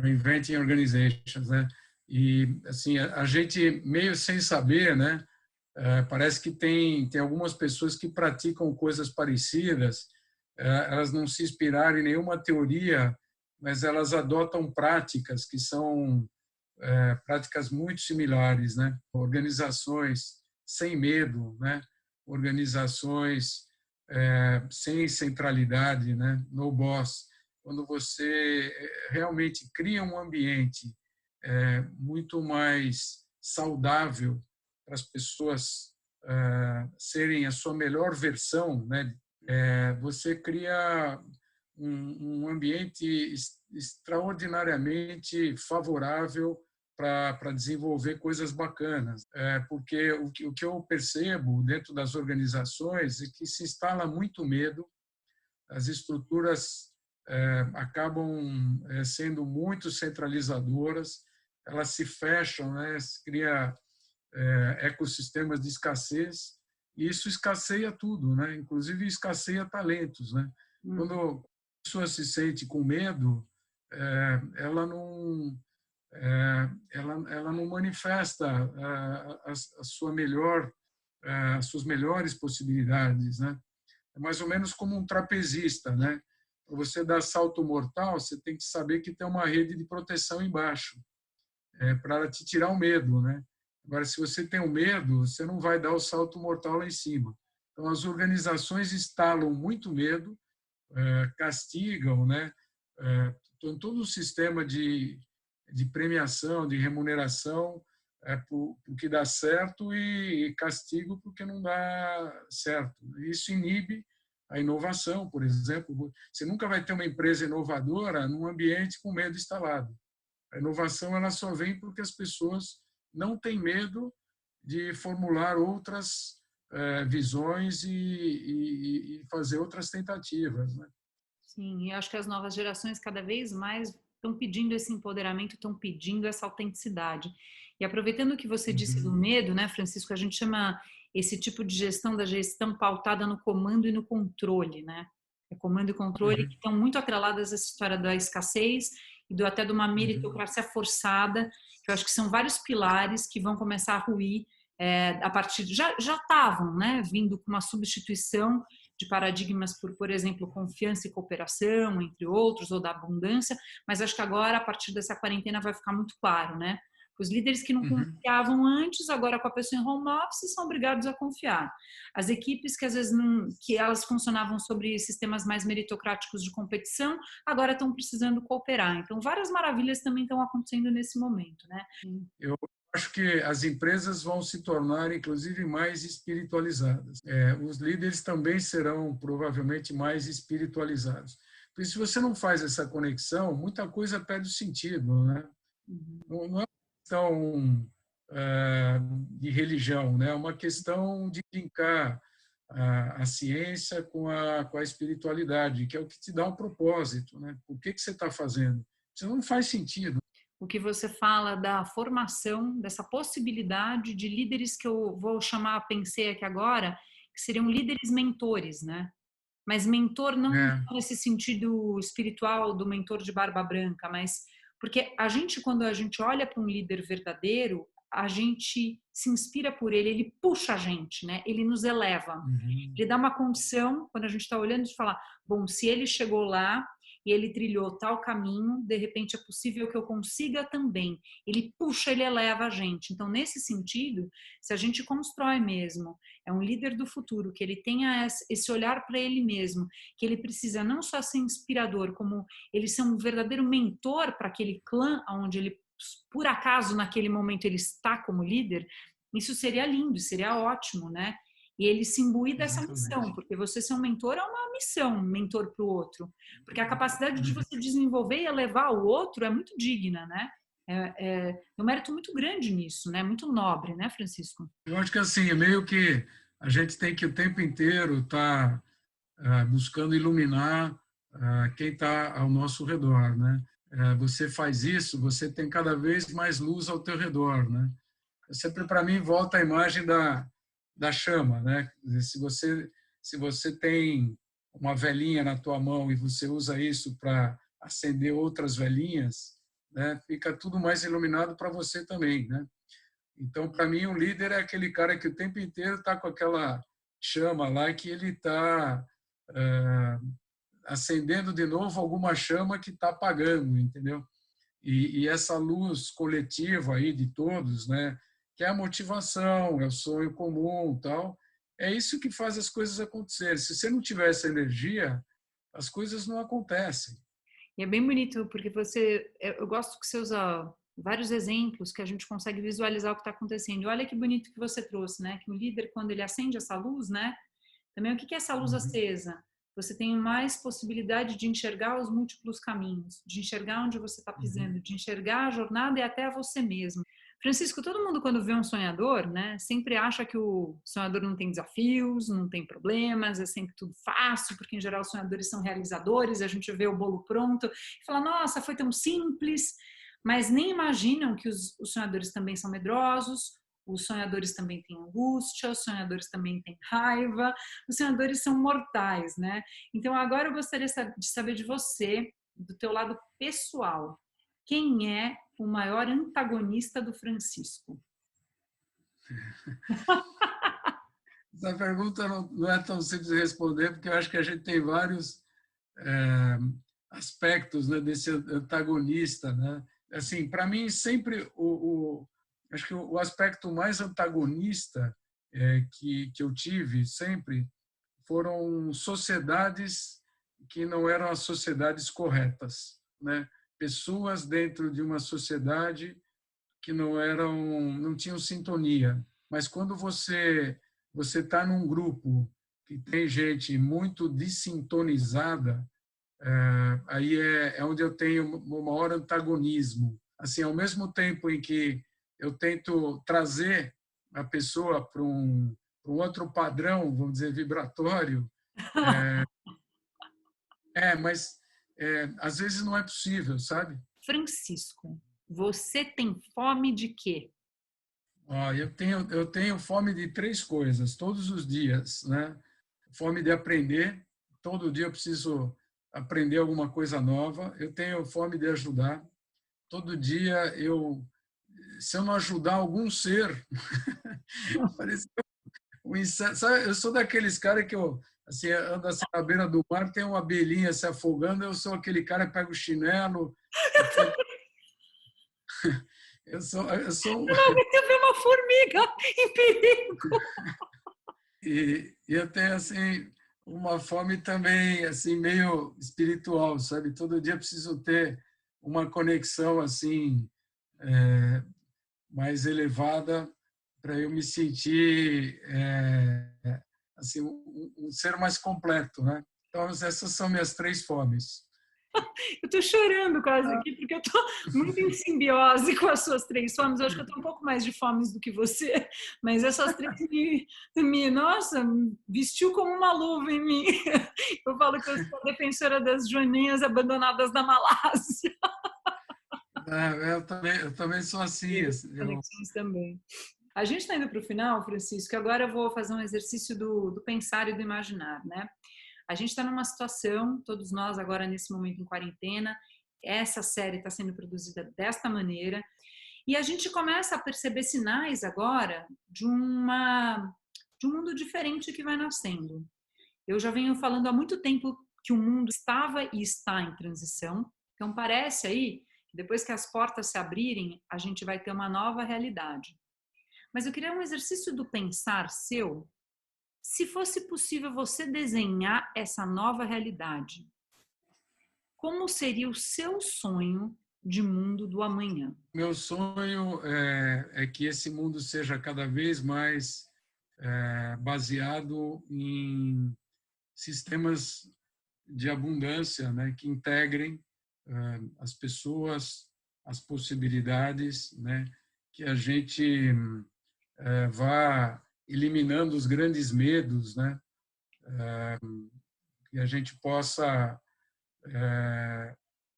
Reinventing Organizations, né? E assim, a gente meio sem saber, né? Parece que tem algumas pessoas que praticam coisas parecidas, elas não se inspiraram em nenhuma teoria, mas elas adotam práticas que são práticas muito similares, né? Organizações sem medo, né? Organizações sem centralidade, né? No boss. Quando você realmente cria um ambiente muito mais saudável para as pessoas serem a sua melhor versão, né? Você cria um ambiente extraordinariamente favorável para desenvolver coisas bacanas. Porque o que eu percebo dentro das organizações é que se instala muito medo, as estruturas acabam sendo muito centralizadoras, elas se fecham, né? Se cria ecossistemas de escassez, e isso escasseia tudo, né? Inclusive escasseia talentos, né? Quando a pessoa se sente com medo, ela não ela não manifesta a sua melhor as suas melhores possibilidades, né? É mais ou menos como um trapezista, né? Para você dar salto mortal, você tem que saber que tem uma rede de proteção embaixo, para ela te tirar o medo, né? Agora, se você tem o medo, você não vai dar o salto mortal lá em cima. Então, as organizações instalam muito medo, castigam, né? Então, todo o sistema de premiação, de remuneração, por que dá certo e castigo porque não dá certo. Isso inibe a inovação, por exemplo. Você nunca vai ter uma empresa inovadora num ambiente com medo instalado. A inovação ela só vem porque as pessoas não têm medo de formular outras visões e fazer outras tentativas, né? Sim, e acho que as novas gerações cada vez mais estão pedindo esse empoderamento, estão pedindo essa autenticidade. E aproveitando o que você disse do Uhum, medo, né, Francisco, a gente chama esse tipo de gestão da gestão pautada no comando e no controle, né? É comando e controle que uhum, estão muito atreladas a essa história da escassez e até de uma uhum, meritocracia forçada, que eu acho que são vários pilares que vão começar a ruir a partir de, já estavam, né, vindo com uma substituição de paradigmas por exemplo, confiança e cooperação, entre outros, ou da abundância, mas acho que agora, a partir dessa quarentena, vai ficar muito claro, né? Os líderes que não uhum. confiavam antes, agora com a pessoa em home office, são obrigados a confiar. As equipes que às vezes não, que elas funcionavam sobre sistemas mais meritocráticos de competição, agora estão precisando cooperar. Então, várias maravilhas também estão acontecendo nesse momento, né? Eu acho que as empresas vão se tornar, inclusive, mais espiritualizadas. Os líderes também serão, provavelmente, mais espiritualizados. Porque se você não faz essa conexão, muita coisa perde o sentido, né? Não é uma questão de religião, né? É uma questão de linkar a ciência com a espiritualidade, que é o que te dá um propósito, né? O que você está fazendo? Isso não faz sentido. O que você fala da formação, dessa possibilidade de líderes que eu vou chamar, pensei aqui agora, que seriam líderes mentores, né? Mas mentor não É, nesse sentido espiritual do mentor de barba branca, mas porque a gente, quando a gente olha para um líder verdadeiro, a gente se inspira por ele, ele puxa a gente, né? Ele nos eleva. uhum. Ele dá uma condição, quando a gente está olhando, de falar, bom, se ele chegou lá e ele trilhou tal caminho, de repente é possível que eu consiga também. Ele puxa, ele eleva a gente. Então, nesse sentido, se a gente constrói mesmo, é um líder do futuro, que ele tenha esse olhar para ele mesmo, que ele precisa não só ser inspirador, como ele ser um verdadeiro mentor para aquele clã onde ele, por acaso, naquele momento ele está como líder, isso seria lindo, seria ótimo, né? E ele se imbuir dessa missão, Exatamente. porque você ser um mentor é uma missão, um mentor para o outro. Porque a capacidade de Uhum. você desenvolver e elevar o outro é muito digna, né? É um mérito muito grande nisso, né? Muito nobre, né, Francisco? Eu acho que assim, é meio que a gente tem que o tempo inteiro estar buscando iluminar quem está ao nosso redor, né? Você faz isso, você tem cada vez mais luz ao teu redor, né? Sempre para mim volta a imagem da chama, né? Se você tem uma velhinha na tua mão e você usa isso para acender outras velhinhas, né? Fica tudo mais iluminado para você também, né? Então, para mim, um líder é aquele cara que o tempo inteiro está com aquela chama lá e que ele está acendendo de novo alguma chama que está apagando, entendeu? E essa luz coletiva aí de todos, né? Que é a motivação, é o sonho comum, tal. É isso que faz as coisas acontecerem. Se você não tiver essa energia, as coisas não acontecem. E é bem bonito, porque eu gosto que você usa vários exemplos que a gente consegue visualizar o que está acontecendo. E olha que bonito que você trouxe, né? Que um líder, quando ele acende essa luz, né? Também o que é essa luz Uhum, acesa? Você tem mais possibilidade de enxergar os múltiplos caminhos, de enxergar onde você está uhum, pisando, de enxergar a jornada e até você mesmo. Francisco, todo mundo quando vê um sonhador, né, sempre acha que o sonhador não tem desafios, não tem problemas, é sempre tudo fácil, porque em geral os sonhadores são realizadores, a gente vê o bolo pronto e fala, nossa, foi tão simples, mas nem imaginam que os sonhadores também são medrosos, Os sonhadores também têm angústia, os sonhadores também têm raiva, os sonhadores são mortais, né? Então agora eu gostaria de saber de você, do teu lado pessoal, quem é o maior antagonista do Francisco? Essa pergunta não é tão simples de responder, porque eu acho que a gente tem vários é, aspectos, né, desse antagonista, né? Assim, para mim sempre acho que o aspecto mais antagonista que eu tive sempre foram sociedades que não eram as sociedades corretas, né? Pessoas dentro de uma sociedade que não tinham sintonia. Mas quando você está num grupo que tem gente muito desintonizada, aí é onde eu tenho o maior antagonismo. Assim, ao mesmo tempo em que eu tento trazer a pessoa para um outro padrão, vamos dizer, vibratório, mas às vezes não é possível, sabe? Francisco, você tem fome de quê? Eu tenho fome de três coisas todos os dias, né? Fome de aprender, todo dia eu preciso aprender alguma coisa nova. Eu tenho fome de ajudar, todo dia se eu não ajudar algum ser, parece um inseto. Sabe, eu sou daqueles caras que eu assim, ando assim na beira do mar, tem uma abelhinha se afogando, eu sou aquele cara que pega o chinelo e tenta. Eu sou Eu vi uma formiga em perigo. e eu tenho assim uma fome também assim meio espiritual, sabe? Todo dia eu preciso ter uma conexão assim mais elevada para eu me sentir assim um ser mais completo, né? Então essas são minhas três fomes. Eu tô chorando quase aqui, porque eu tô muito em simbiose com as suas três fomes. Eu acho que eu tô um pouco mais de fomes do que você, mas essas três nossa, vestiu como uma luva em mim. Eu falo que eu sou defensora das joaninhas abandonadas da Malásia. Eu também sou assim. Conexões também. A gente está indo para o final, Francisco, e agora eu vou fazer um exercício do pensar e do imaginar, né? A gente está numa situação, todos nós agora nesse momento em quarentena, essa série está sendo produzida desta maneira, e a gente começa a perceber sinais agora de um mundo diferente que vai nascendo. Eu já venho falando há muito tempo que o mundo estava e está em transição, então parece aí que depois que as portas se abrirem, a gente vai ter uma nova realidade. Mas eu queria um exercício do pensar seu. Se fosse possível você desenhar essa nova realidade, como seria o seu sonho de mundo do amanhã? Meu sonho é que esse mundo seja cada vez mais baseado em sistemas de abundância, né, que integrem as pessoas, as possibilidades, né, que a gente vá eliminando os grandes medos, né, que a gente possa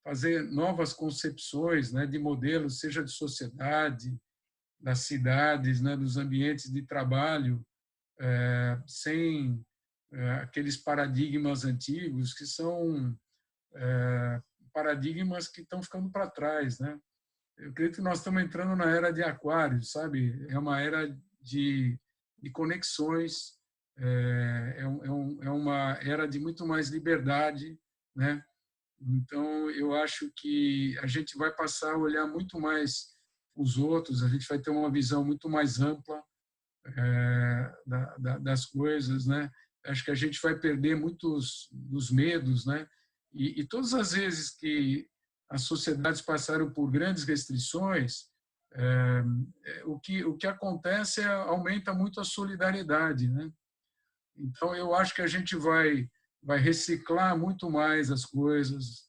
fazer novas concepções, né, de modelos, seja de sociedade, das cidades, né, dos ambientes de trabalho, sem aqueles paradigmas antigos que são paradigmas que estão ficando para trás, né? Eu acredito que nós estamos entrando na era de Aquário, sabe? É uma era de conexões, é uma era de muito mais liberdade, né? Então, eu acho que a gente vai passar a olhar muito mais os outros, a gente vai ter uma visão muito mais ampla das coisas, né? Acho que a gente vai perder muitos dos medos, né? E todas as vezes que as sociedades passaram por grandes restrições, o que acontece aumenta muito a solidariedade, né? Então, eu acho que a gente vai reciclar muito mais as coisas,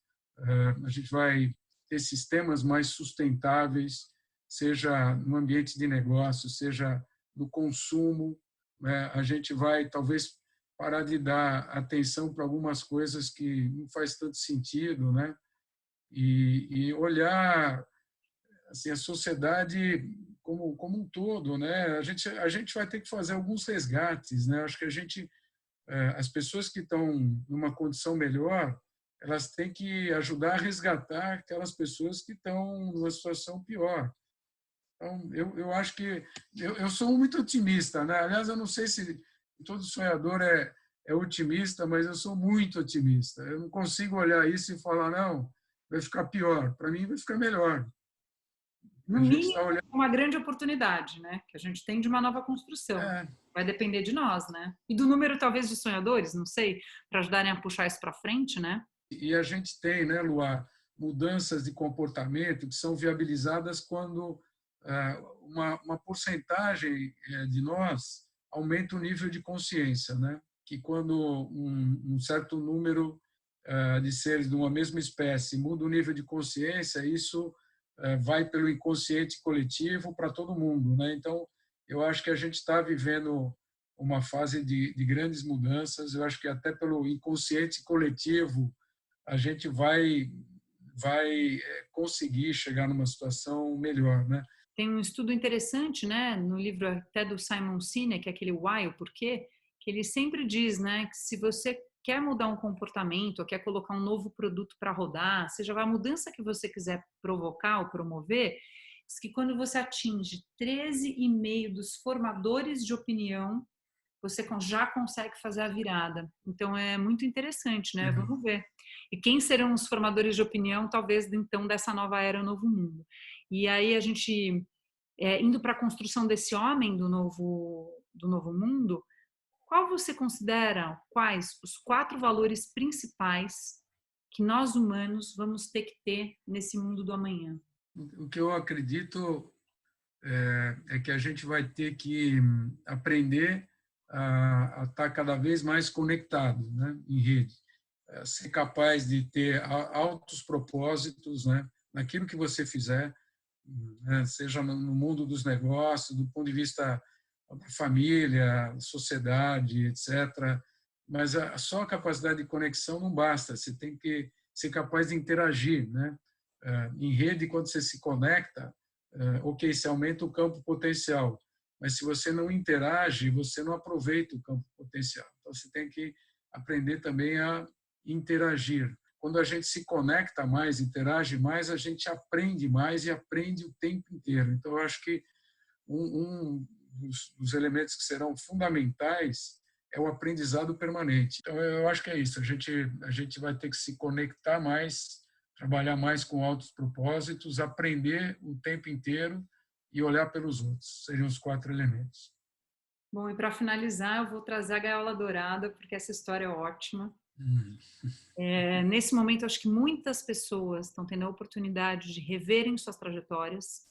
a gente vai ter sistemas mais sustentáveis, seja no ambiente de negócio, seja no consumo, né? A gente vai talvez parar de dar atenção para algumas coisas que não faz tanto sentido, né? E olhar assim a sociedade como um todo, né? A gente vai ter que fazer alguns resgates, né? Acho que as pessoas que estão numa condição melhor, elas têm que ajudar a resgatar aquelas pessoas que estão numa situação pior. Então, eu acho que eu sou muito otimista, né? Aliás, eu não sei se todo sonhador é otimista, mas eu sou muito otimista. Eu não consigo olhar isso e falar, não, vai ficar pior. Para mim, vai ficar melhor. No A gente mínimo, está olhando. uma grande oportunidade, né? Que a gente tem de uma nova construção. É, Vai depender de nós, né? E do número, talvez, de sonhadores, não sei, para ajudarem a puxar isso para frente, né? e a gente tem, né, Luá, mudanças de comportamento que são viabilizadas quando uma porcentagem de nós aumenta o nível de consciência, né? Que quando um certo número de seres de uma mesma espécie muda o nível de consciência, isso vai pelo inconsciente coletivo para todo mundo, né? Então, eu acho que a gente está vivendo uma fase de grandes mudanças. Eu acho que até pelo inconsciente coletivo a gente vai conseguir chegar numa situação melhor, né? Tem um estudo interessante, né, no livro até do Simon Sinek, que é aquele Why, o Porquê, que ele sempre diz, né, que se você quer mudar um comportamento, ou quer colocar um novo produto para rodar, seja a mudança que você quiser provocar ou promover, diz que quando você atinge 13,5 dos formadores de opinião, você já consegue fazer a virada. Então é muito interessante, né? Uhum. Vamos ver. E quem serão os formadores de opinião, talvez, então, dessa nova era, novo mundo? E aí a gente, indo para a construção desse homem do novo mundo, qual você considera, quais os 4 valores principais que nós humanos vamos ter que ter nesse mundo do amanhã? O que eu acredito é que a gente vai ter que aprender a estar cada vez mais conectado, né, em rede. Ser capaz de ter altos propósitos, né, naquilo que você fizer, né, seja no mundo dos negócios, do ponto de vista da família, sociedade, etc. Mas só a capacidade de conexão não basta, você tem que ser capaz de interagir, né? Em rede, quando você se conecta, ok, você aumenta o campo potencial, mas se você não interage, você não aproveita o campo potencial. Então, você tem que aprender também a interagir. Quando a gente se conecta mais, interage mais, a gente aprende mais e aprende o tempo inteiro. Então, eu acho que um dos elementos que serão fundamentais é o aprendizado permanente. Então, eu acho que é isso. A gente vai ter que se conectar mais, trabalhar mais com altos propósitos, aprender o tempo inteiro e olhar pelos outros. Seriam os 4 elementos. Bom, e para finalizar, eu vou trazer a gaiola dourada, porque essa história é ótima. Nesse momento, acho que muitas pessoas estão tendo a oportunidade de reverem suas trajetórias,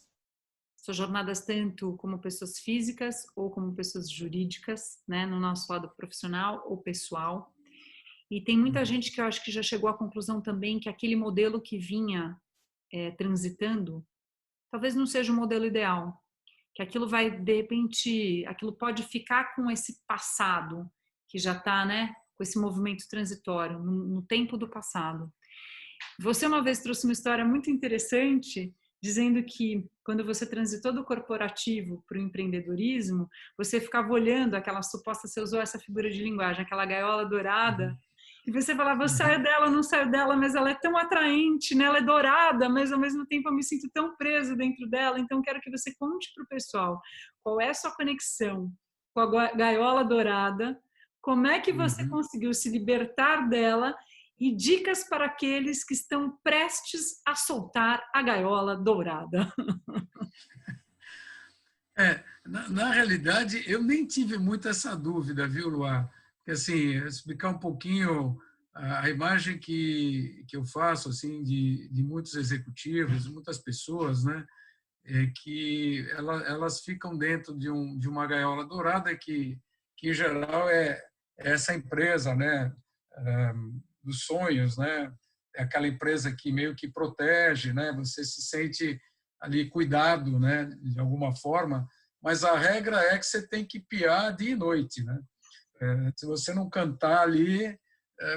suas jornadas tanto como pessoas físicas ou como pessoas jurídicas, né, no nosso lado profissional ou pessoal. E tem muita gente que eu acho que já chegou à conclusão também que aquele modelo que vinha transitando, talvez não seja o modelo ideal, que aquilo vai, de repente, aquilo pode ficar com esse passado, que já está, né, com esse movimento transitório, no tempo do passado. Você uma vez trouxe uma história muito interessante, dizendo que quando você transitou do corporativo para o empreendedorismo, você ficava olhando aquela suposta, você usou essa figura de linguagem, aquela gaiola dourada, e você falava, eu saio dela, não saio dela, mas ela é tão atraente, né? Ela é dourada, mas ao mesmo tempo eu me sinto tão preso dentro dela, então quero que você conte para o pessoal qual é a sua conexão com a gaiola dourada, como é que você conseguiu se libertar dela e dicas para aqueles que estão prestes a soltar a gaiola dourada. Na realidade, eu nem tive muito essa dúvida, viu, Luar? Porque, assim, explicar um pouquinho a imagem que eu faço assim de muitos executivos, muitas pessoas, né, é que elas ficam dentro de uma gaiola dourada que em geral é essa empresa, né, dos sonhos, né, é aquela empresa que meio que protege, né, você se sente ali cuidado, né, de alguma forma, mas a regra é que você tem que piar dia e noite, né? Se você não cantar ali,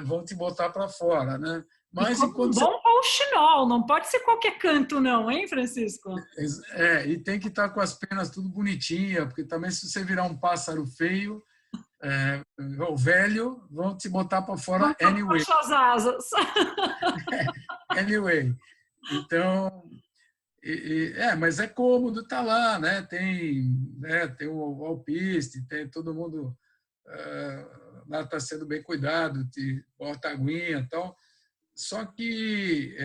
vão te botar para fora, né? E Mas como um enquanto você bom rouxinol, não pode ser qualquer canto não, hein, Francisco? E tem que estar com as penas tudo bonitinha, porque também se você virar um pássaro feio, ou velho, vão te botar para fora anyway. As asas. Anyway. Então, mas é cômodo estar lá, né? Tem o alpiste, tem todo mundo lá está sendo bem cuidado, te bota aguinha e tal. Só que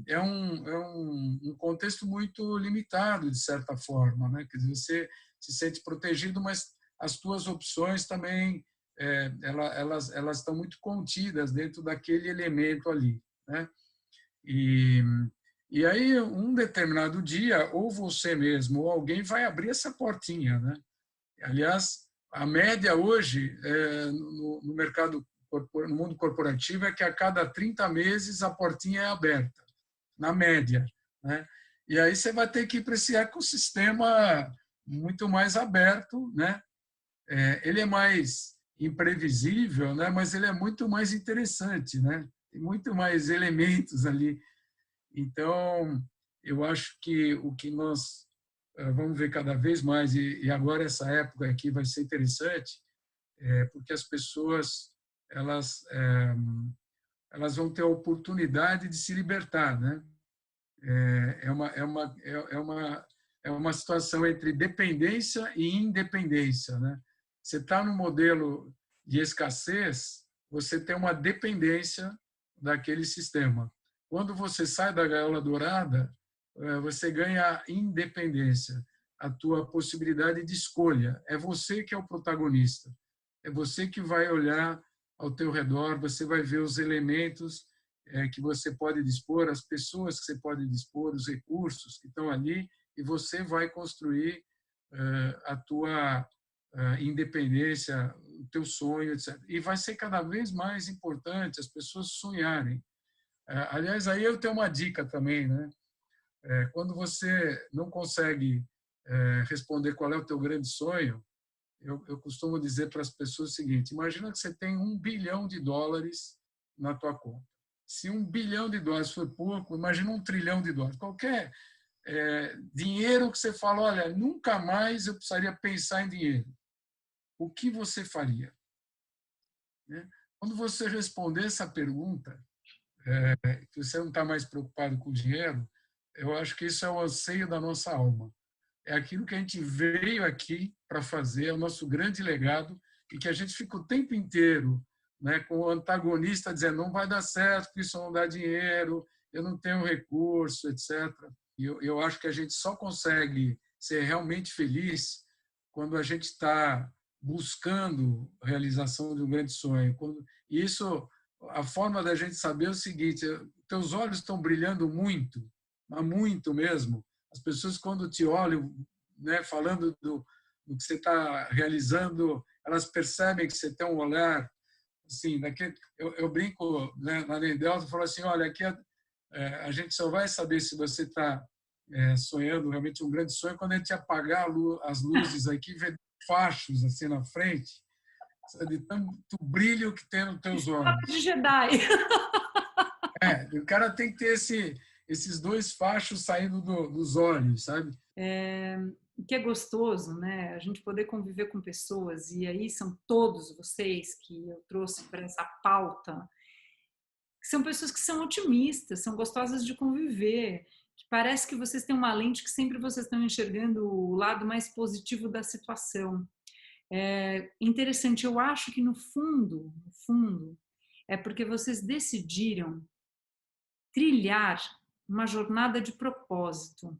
é um contexto muito limitado, de certa forma, né? Quer dizer, você se sente protegido, mas as tuas opções também elas estão muito contidas dentro daquele elemento ali, né? E aí, um determinado dia, ou você mesmo ou alguém vai abrir essa portinha, né? Aliás, a média hoje no mercado, no mundo corporativo, é que a cada 30 meses a portinha é aberta, na média, né? E aí você vai ter que ir para esse ecossistema muito mais aberto, né? Ele é mais imprevisível, né? Mas ele é muito mais interessante, né? Tem muito mais elementos ali. Então, eu acho que o que nós vamos ver cada vez mais, e agora essa época aqui vai ser interessante, porque as pessoas elas vão ter a oportunidade de se libertar, né? É uma situação entre dependência e independência, né? Você está no modelo de escassez, você tem uma dependência daquele sistema. Quando você sai da gaiola dourada, você ganha a independência, a tua possibilidade de escolha. É você que é o protagonista. É você que vai olhar ao teu redor, você vai ver os elementos que você pode dispor, as pessoas que você pode dispor, os recursos que estão ali, e você vai construir a tua independência, o teu sonho, etc. E vai ser cada vez mais importante as pessoas sonharem. Aliás, aí eu tenho uma dica também, né? Quando você não consegue responder qual é o teu grande sonho, eu costumo dizer para as pessoas o seguinte: imagina que você tem $1 bilhão na tua conta. Se $1 bilhão for pouco, imagina $1 trilhão. Qualquer dinheiro que você fala, olha, nunca mais eu precisaria pensar em dinheiro. O que você faria? Né? Quando você responder essa pergunta, que você não está mais preocupado com o dinheiro, eu acho que isso é o anseio da nossa alma. É aquilo que a gente veio aqui para fazer, é o nosso grande legado, e que a gente fica o tempo inteiro, né, com o antagonista dizendo não vai dar certo, porque isso não dá dinheiro, eu não tenho recurso, etc. E eu acho que a gente só consegue ser realmente feliz quando a gente está buscando a realização de um grande sonho. E isso, a forma da gente saber é o seguinte: teus olhos estão brilhando muito, mas muito mesmo. As pessoas, quando te olham, né, falando do que você está realizando, elas percebem que você tem um olhar assim, eu brinco, né, na Nendelta, eu falo assim: olha, aqui a gente só vai saber se você está sonhando realmente um grande sonho quando a gente apagar as luzes aqui, ver fachos assim na frente, de tanto brilho que tem nos teus olhos. De Jedi. O cara tem que ter esses dois fachos saindo dos olhos, sabe? O que é gostoso, né? A gente poder conviver com pessoas, e aí são todos vocês que eu trouxe para essa pauta, que são pessoas que são otimistas, são gostosas de conviver, que parece que vocês têm uma lente que sempre vocês estão enxergando o lado mais positivo da situação. É interessante, eu acho que no fundo, é porque vocês decidiram trilhar uma jornada de propósito.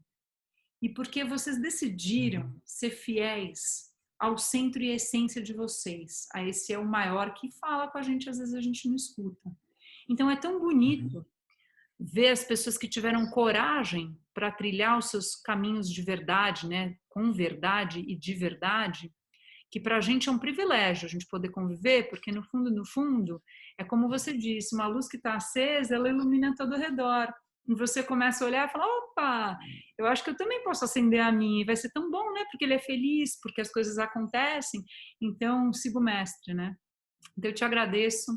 E porque vocês decidiram ser fiéis ao centro e essência de vocês. A esse é o maior que fala com a gente, às vezes a gente não escuta. Então é tão bonito ver as pessoas que tiveram coragem para trilhar os seus caminhos de verdade, né? Com verdade e de verdade, que para a gente é um privilégio a gente poder conviver, porque no fundo, é como você disse, uma luz que está acesa, ela ilumina todo ao redor. E você começa a olhar e fala: opa, eu acho que eu também posso acender a minha, e vai ser tão bom, né? Porque ele é feliz, porque as coisas acontecem. Então, siga o mestre, né? Então, eu te agradeço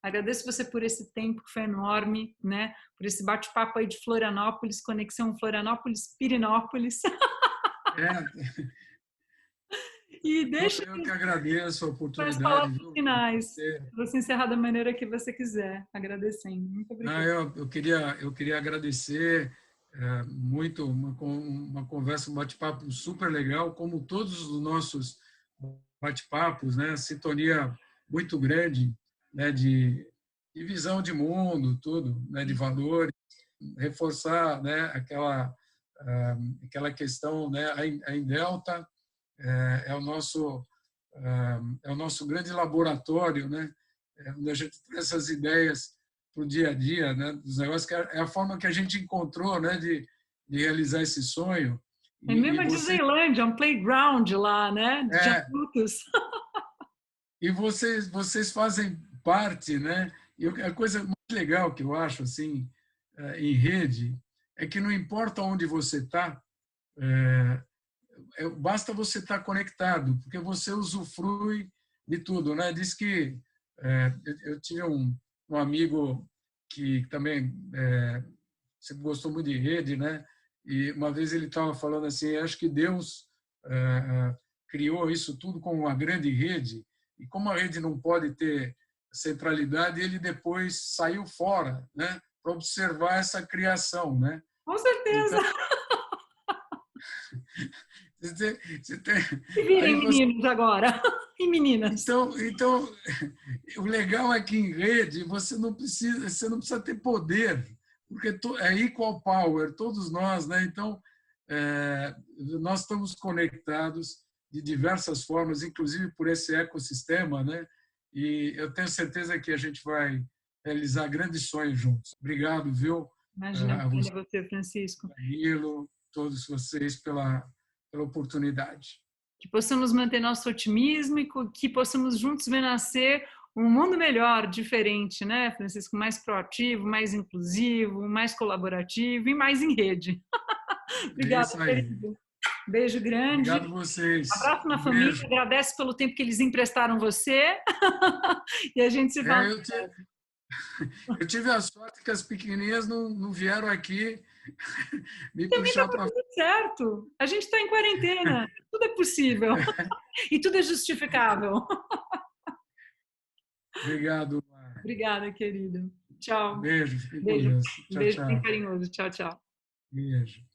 Agradeço você por esse tempo que foi enorme, né? Por esse bate-papo aí de Florianópolis, conexão Florianópolis-Pirinópolis. É, E deixa eu que agradeço a as oportunidade, palavras viu? finais, para você encerrar da maneira que você quiser. Agradecendo. Muito Não, obrigada. eu queria agradecer muito uma conversa, um bate-papo super legal, como todos os nossos bate-papos, né? Sintonia muito grande, né? De visão de mundo, tudo, né? De valores, reforçar, né? Aquela questão, né? A Indelta é o nosso grande laboratório, né? Onde a gente traz essas ideias para o dia a dia, né? Dos negócios, que é a forma que a gente encontrou, né? De realizar esse sonho. É mesmo E a você, Disneylândia, um playground lá, né? De é, adultos. e vocês fazem parte, né? E a coisa mais legal que eu acho assim em rede é que não importa onde você está, basta você estar conectado, porque você usufrui de tudo, né? Diz que eu tive um amigo que também sempre gostou muito de rede, né? E uma vez ele estava falando assim, acho que Deus criou isso tudo como uma grande rede, e como a rede não pode ter centralidade, ele depois saiu fora, né? Para observar essa criação, né? Com certeza. Então, você tem, Se virem, aí você meninos, agora. E meninas. então, o legal é que em rede você não precisa ter poder, porque é equal power, todos nós, né? Então, nós estamos conectados de diversas formas, inclusive por esse ecossistema, né? E eu tenho certeza que a gente vai realizar grandes sonhos juntos. Obrigado, viu? Imagina, A você, obrigada a você, Francisco. Danilo, todos vocês pela oportunidade. Que possamos manter nosso otimismo e que possamos juntos ver nascer um mundo melhor, diferente, né, Francisco? Mais proativo, mais inclusivo, mais colaborativo e mais em rede. É Obrigada, isso aí. querido. Beijo grande. Obrigado a vocês. Abraço na Um família. beijo. Agradece pelo tempo que eles emprestaram você. E a gente se fala. É, eu tive a sorte que as pequenininhas não vieram aqui me Também está puxar para. tudo certo. A gente está em quarentena. Tudo é possível. E tudo é justificável. Obrigado, Mar. Obrigada, querido. Tchau. Beijo, fique com Beijo. Deus. Um Tchau, beijo bem tchau. carinhoso. Tchau, tchau. Beijo.